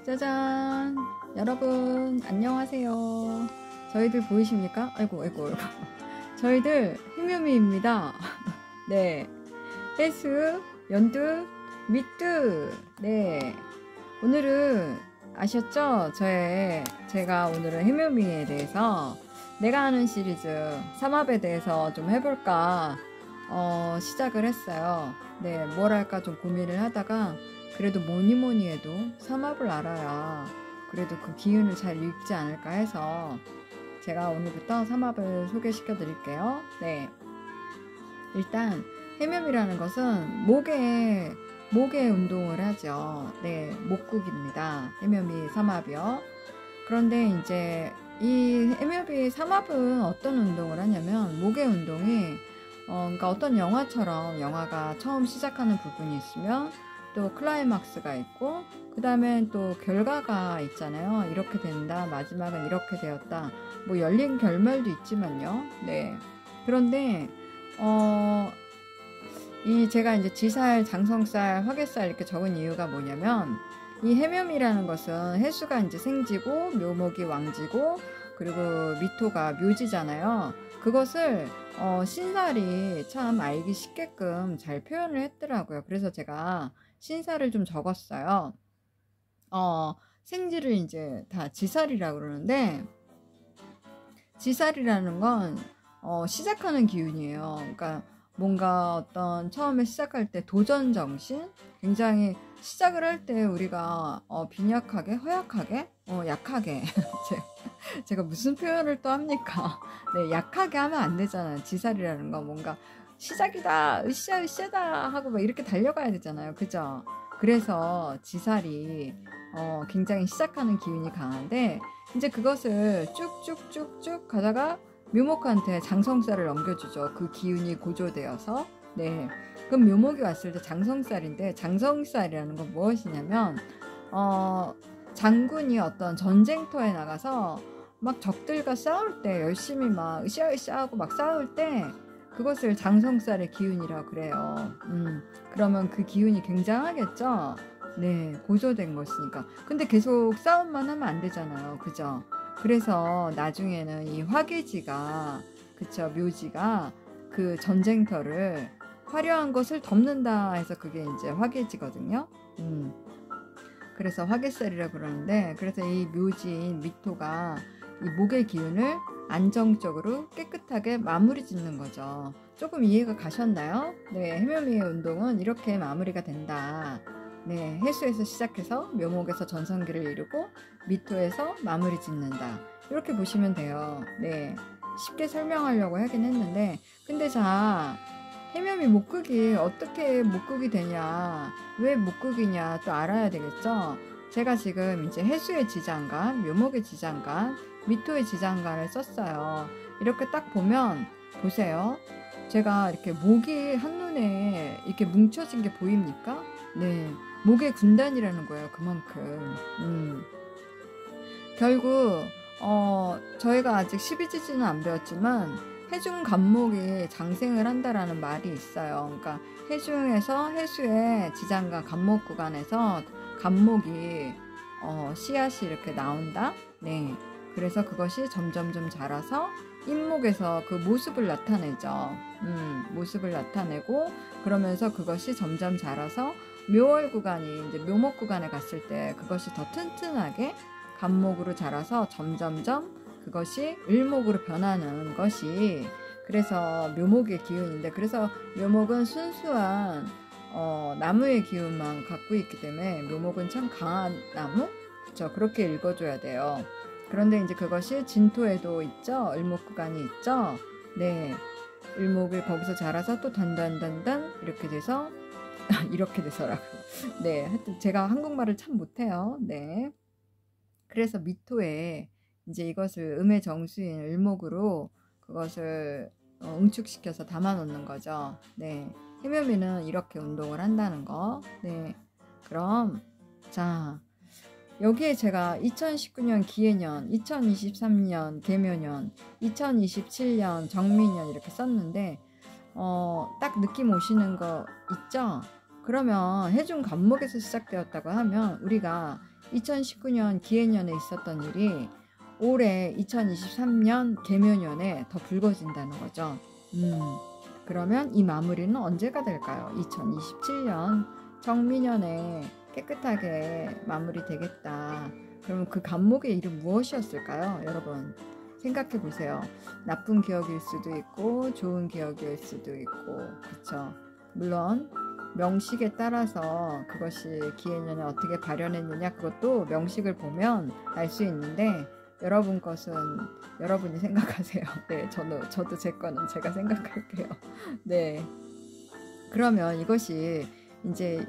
짜잔! 여러분 안녕하세요. 저희들 보이십니까? 아이고. 저희들 해묘미입니다. 네, 해수, 연두, 밑두. 네, 오늘은 아셨죠? 제가 오늘은 해묘미에 대해서 내가 하는 시리즈 삼합에 대해서 좀 해볼까 시작을 했어요. 네, 뭘 할까 좀 고민을 하다가 그래도 뭐니 해도 삼합을 알아야 그래도 그 기운을 잘 읽지 않을까 해서 제가 오늘부터 삼합을 소개시켜 드릴게요. 네, 일단 해묘미라는 것은 목에 운동을 하죠. 네, 목국입니다. 해묘미 삼합이요. 그런데 이제 이 해묘미 삼합은 어떤 운동을 하냐면 목의 운동이 그러니까 어떤 영화처럼 영화가 처음 시작하는 부분이 있으면 또 클라이막스가 있고 그 다음에 또 결과가 있잖아요. 이렇게 된다, 마지막은 이렇게 되었다, 뭐 열린 결말도 있지만요. 네, 그런데 제가 이제 지살, 장성살, 화개살 이렇게 적은 이유가 뭐냐면 이 해묘미라는 것은 해수가 이제 생지고 묘목이 왕지고 그리고 미토가 묘지잖아요. 그것을 신살이 참 알기 쉽게끔 잘 표현을 했더라고요. 그래서 제가 신살을 좀 적었어요. 생지를 이제 다 지살이라고 그러는데, 지살이라는 건 시작하는 기운이에요. 그러니까 뭔가 어떤 처음에 시작할 때 도전 정신, 굉장히 시작을 할 때 우리가 빈약하게, 허약하게, 약하게 제가 무슨 표현을 또 합니까? 네, 약하게 하면 안 되잖아요. 지살이라는 건 뭔가 시작이다, 으쌰다 하고 막 이렇게 달려가야 되잖아요. 그죠? 그래서 지살이 굉장히 시작하는 기운이 강한데, 이제 그것을 쭉쭉쭉쭉 가다가 묘목한테 장성살을 넘겨주죠. 그 기운이 고조되어서. 네, 그럼 묘목이 왔을 때 장성살인데, 장성살이라는 건 무엇이냐면 장군이 어떤 전쟁터에 나가서 막 적들과 싸울 때 열심히 막 으쌰으쌰 하고 막 싸울 때 그것을 장성살의 기운이라고 그래요. 그러면 그 기운이 굉장하겠죠? 네, 고조된 것이니까. 근데 계속 싸움만 하면 안 되잖아요. 그죠? 그래서 나중에는 이 화개지가, 그쵸, 묘지가 그 전쟁터를 화려한 것을 덮는다 해서 그게 이제 화개지거든요. 그래서 화개살이라고 그러는데, 그래서 이 묘지인 미토가 이 목의 기운을 안정적으로 깨끗하게 마무리 짓는 거죠. 조금 이해가 가셨나요? 네, 해묘미의 운동은 이렇게 마무리가 된다. 네, 해수에서 시작해서 묘목에서 전성기를 이루고 미토에서 마무리 짓는다. 이렇게 보시면 돼요. 네, 쉽게 설명하려고 하긴 했는데, 근데 자, 해묘미 목극이 어떻게 목극이 되냐, 왜 목극이냐 또 알아야 되겠죠? 제가 지금 이제 해수의 지장간, 묘목의 지장간, 미토의 지장간을 썼어요. 이렇게 딱 보면 보세요. 제가 이렇게 목이 한눈에 이렇게 뭉쳐진 게 보입니까? 네, 목의 군단이라는 거예요. 그만큼. 결국 저희가 아직 12지지는 안 배웠지만 해중 간목이 장생을 한다라는 말이 있어요. 그러니까 해중에서 해수의 지장간 간목 구간에서 간목이 씨앗이 이렇게 나온다. 네, 그래서 그것이 점점점 자라서 잇목에서 그 모습을 나타내죠. 모습을 나타내고 그러면서 그것이 점점 자라서 묘월 구간이 이제 묘목 구간에 갔을 때 그것이 더 튼튼하게 간목으로 자라서 점점점 그것이 을목으로 변하는 것이, 그래서 묘목의 기운인데, 그래서 묘목은 순수한 나무의 기운만 갖고 있기 때문에 묘목은 참 강한 나무? 그쵸, 그렇게 읽어줘야 돼요. 그런데 이제 그것이 진토에도 있죠. 을목 구간이 있죠. 네, 을목을 거기서 자라서 또 단단단단 이렇게 돼서 이렇게 돼서라고. 네, 하여튼 제가 한국말을 참 못해요. 네, 그래서 미토에 이제 이것을 음의 정수인 을목으로 그것을 응축시켜서 담아 놓는 거죠. 네, 해묘미는 이렇게 운동을 한다는 거. 네, 그럼 자, 여기에 제가 2019년 기해년, 2023년 계묘년, 2027년 정미년 이렇게 썼는데 딱 느낌 오시는 거 있죠? 그러면 해중 간목에서 시작되었다고 하면 우리가 2019년 기해년에 있었던 일이 올해 2023년 계묘년에 더 불거진다는 거죠. 그러면 이 마무리는 언제가 될까요? 2027년 정미년에 깨끗하게 마무리되겠다. 그러면 그 간목의 이름 무엇이었을까요? 여러분 생각해 보세요. 나쁜 기억일 수도 있고 좋은 기억일 수도 있고, 그쵸? 물론 명식에 따라서 그것이 기해년에 어떻게 발현했느냐, 그것도 명식을 보면 알 수 있는데, 여러분 것은 여러분이 생각하세요. 네, 저도 제 거는 제가 생각할게요. 네. 그러면 이것이 이제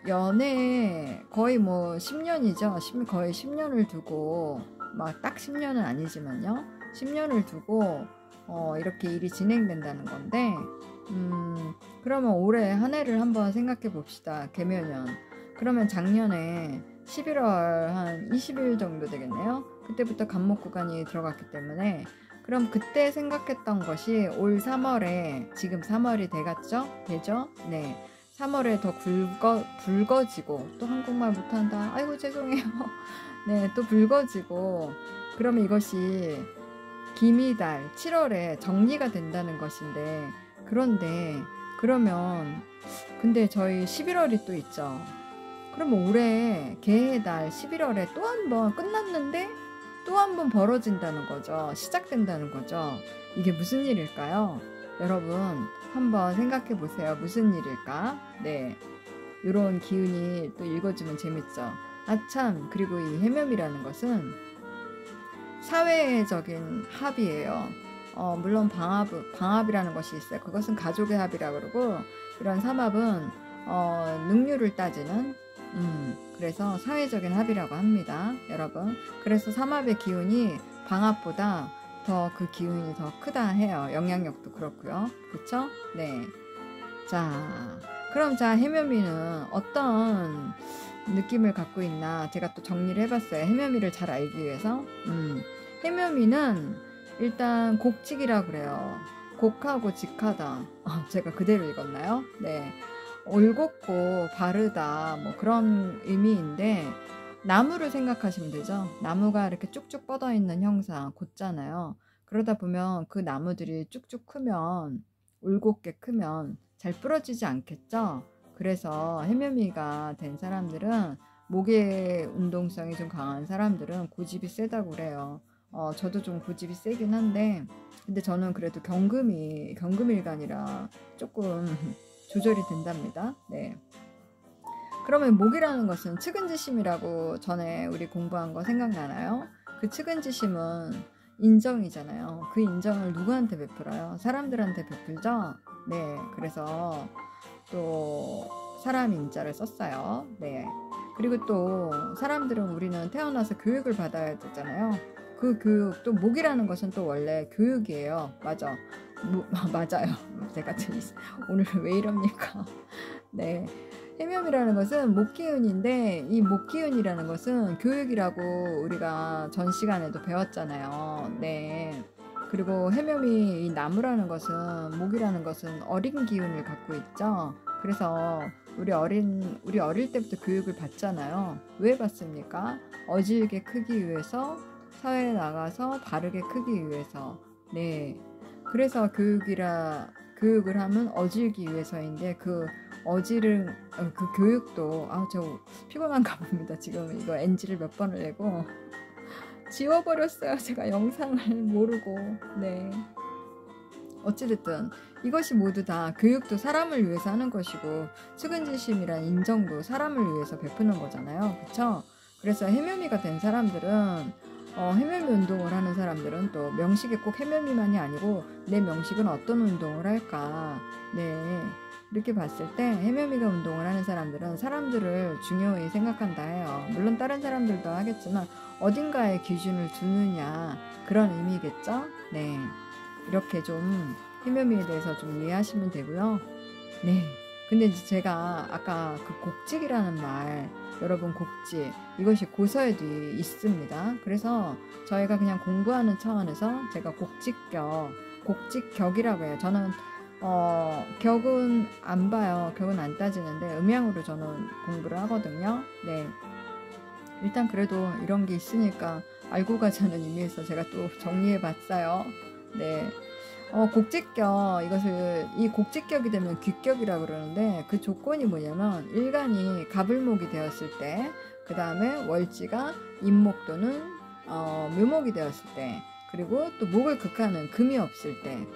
연애 거의 뭐 10년이죠. 거의 10년을 두고, 막 딱 10년은 아니지만요. 10년을 두고 이렇게 일이 진행된다는 건데, 그러면 올해 한 해를 한번 생각해 봅시다. 계묘년. 그러면 작년에 11월 한 20일 정도 되겠네요. 그때부터 간목 구간이 들어갔기 때문에, 그럼 그때 생각했던 것이 올 3월에, 지금 3월이 되죠? 네. 3월에 더 붉어지고, 또 한국말 못한다. 아이고, 죄송해요. 네, 또 붉어지고, 그러면 이것이 기미달 7월에 정리가 된다는 것인데, 그러면 근데 저희 11월이 또 있죠. 그러면 올해 개해달 11월에 또 한 번 끝났는데 또 한 번 벌어진다는 거죠. 시작된다는 거죠. 이게 무슨 일일까요? 여러분 한번 생각해 보세요. 무슨 일일까? 네, 이런 기운이 또 읽어주면 재밌죠. 아참, 그리고 이 해묘이라는 것은 사회적인 합이에요. 물론 방합이라는 것이 있어요. 그것은 가족의 합이라 그러고, 이런 삼합은 능률을 따지는, 그래서 사회적인 합이라고 합니다, 여러분. 그래서 삼합의 기운이 방합보다 더 그 기운이 더 크다 해요. 영향력도 그렇고요. 그쵸? 네. 자, 그럼 해묘미는 어떤 느낌을 갖고 있나 제가 또 정리를 해봤어요. 해묘미를 잘 알기 위해서. 해묘미는 일단 곡직이라 그래요. 곡하고 직하다. 제가 그대로 읽었나요? 네. 올곧고 바르다, 뭐 그런 의미인데, 나무를 생각하시면 되죠. 나무가 이렇게 쭉쭉 뻗어 있는 형상, 곧잖아요. 그러다 보면 그 나무들이 쭉쭉 크면, 올곧게 크면 잘 부러지지 않겠죠. 그래서 해묘미가 된 사람들은, 목의 운동성이 좀 강한 사람들은 고집이 세다고 그래요. 저도 좀 고집이 세긴 한데, 근데 저는 그래도 경금일간이라 조금 조절이 된답니다. 네. 그러면 목이라는 것은 측은지심이라고 전에 우리 공부한 거 생각나나요? 그 측은지심은 인정이잖아요. 그 인정을 누구한테 베풀어요? 사람들한테 베풀죠? 네. 그래서 또 사람 인자를 썼어요. 네. 그리고 또 사람들은, 우리는 태어나서 교육을 받아야 되잖아요. 그 교육도, 목이라는 것은 또 원래 교육이에요. 맞아. 맞아요. 제가 오늘 왜 이럽니까? 네. 해묘이라는 것은 목기운인데, 이 목기운이라는 것은 교육이라고 우리가 전 시간에도 배웠잖아요. 네. 그리고 해묘이, 이 나무라는 것은, 목이라는 것은 어린 기운을 갖고 있죠. 그래서 우리 어릴 때부터 교육을 받잖아요. 왜 받습니까? 어질게 크기 위해서, 사회에 나가서 바르게 크기 위해서. 네. 그래서 교육을 하면 어질기 위해서인데, 그 교육도, 저 피곤한가 봅니다. 지금 이거 NG를 몇 번을 내고 지워버렸어요. 제가 영상을 모르고. 네. 어찌됐든 이것이 모두 다, 교육도 사람을 위해서 하는 것이고, 측은지심이란 인정도 사람을 위해서 베푸는 거잖아요. 그쵸? 그래서 해묘미가 된 사람들은, 해묘미 운동을 하는 사람들은 또 명식이 꼭 해묘미만이 아니고, 내 명식은 어떤 운동을 할까. 네. 이렇게 봤을 때 해묘미가 운동을 하는 사람들은 사람들을 중요히 생각한다 해요. 물론 다른 사람들도 하겠지만 어딘가에 기준을 두느냐, 그런 의미겠죠? 네. 이렇게 좀 해묘미에 대해서 좀 이해하시면 되고요. 네. 근데 이제 제가 아까 그 곡직이라는 말, 여러분 곡직, 이것이 고서에도 있습니다. 그래서 저희가 그냥 공부하는 차원에서 제가 곡직격이라고 해요. 저는 격은 안 봐요. 격은 안 따지는데 음양으로 저는 공부를 하거든요. 네. 일단 그래도 이런 게 있으니까 알고 가자는 의미에서 제가 또 정리해 봤어요. 네. 곡직격, 이 곡직격이 되면 귀격이라 그러는데 그 조건이 뭐냐면 일간이 갑을목이 되었을 때, 그 다음에 월지가 임목 또는 묘목이 되었을 때, 그리고 또 목을 극하는 금이 없을 때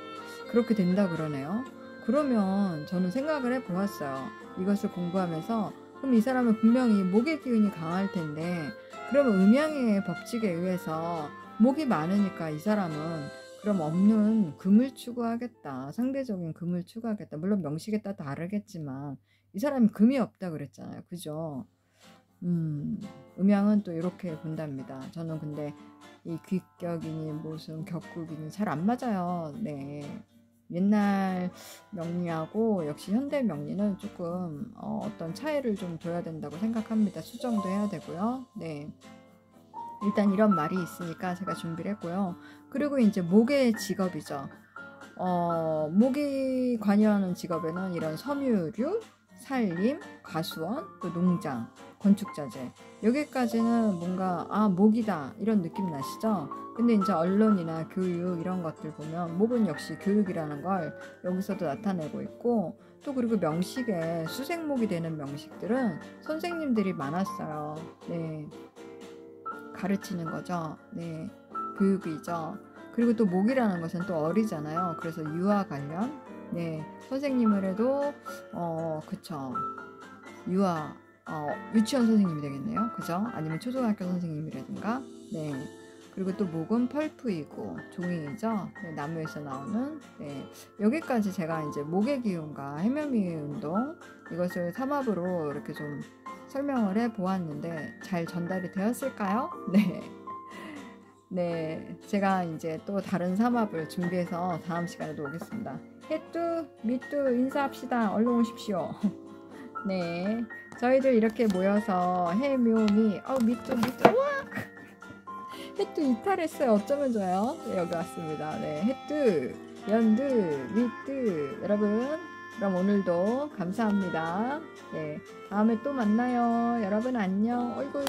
그렇게 된다 그러네요. 그러면 저는 생각을 해 보았어요. 이것을 공부하면서 그럼 이 사람은 분명히 목의 기운이 강할 텐데, 그러면 음양의 법칙에 의해서 목이 많으니까 이 사람은 그럼 없는 금을 추구하겠다. 상대적인 금을 추구하겠다. 물론 명식에 따라 다르겠지만 이 사람이 금이 없다 그랬잖아요. 그죠? 음양은 또 이렇게 본답니다. 저는 근데 이 귀격이니 무슨 격국이니 잘 안 맞아요. 네. 옛날 명리하고 역시 현대 명리는 조금 어떤 차이를 좀 둬야 된다고 생각합니다. 수정도 해야 되고요. 네. 일단 이런 말이 있으니까 제가 준비를 했고요. 그리고 이제 목의 직업이죠. 목이 관여하는 직업에는 이런 섬유류, 산림, 가수원, 또 농장, 건축자재, 여기까지는 뭔가 목이다 이런 느낌 나시죠? 근데 이제 언론이나 교육 이런 것들 보면 목은 역시 교육이라는 걸 여기서도 나타내고 있고, 또 그리고 명식에 수생목이 되는 명식들은 선생님들이 많았어요. 네. 가르치는 거죠. 네. 교육이죠. 그리고 또 목이라는 것은 또 어리잖아요. 그래서 유아 관련. 네. 선생님을 해도 그쵸. 유치원 선생님이 되겠네요. 그죠? 아니면 초등학교 선생님이라든가. 네. 그리고 또 목은 펄프이고 종이죠. 네, 나무에서 나오는. 네. 여기까지 제가 이제 목의 기운과 해면미 운동 이것을 삼합으로 이렇게 좀 설명을 해 보았는데 잘 전달이 되었을까요? 네. 네. 제가 이제 또 다른 삼합을 준비해서 다음 시간에도 오겠습니다. 해뚜, 미뚜 인사합시다. 얼른 오십시오. 네. 저희들 이렇게 모여서 해묘미, 미뚜, 우와! 해뚜 이탈했어요. 어쩌면 좋아요. 네, 여기 왔습니다. 네. 해뚜, 연두, 미뚜. 여러분, 그럼 오늘도 감사합니다. 네. 다음에 또 만나요. 여러분 안녕. 어이구.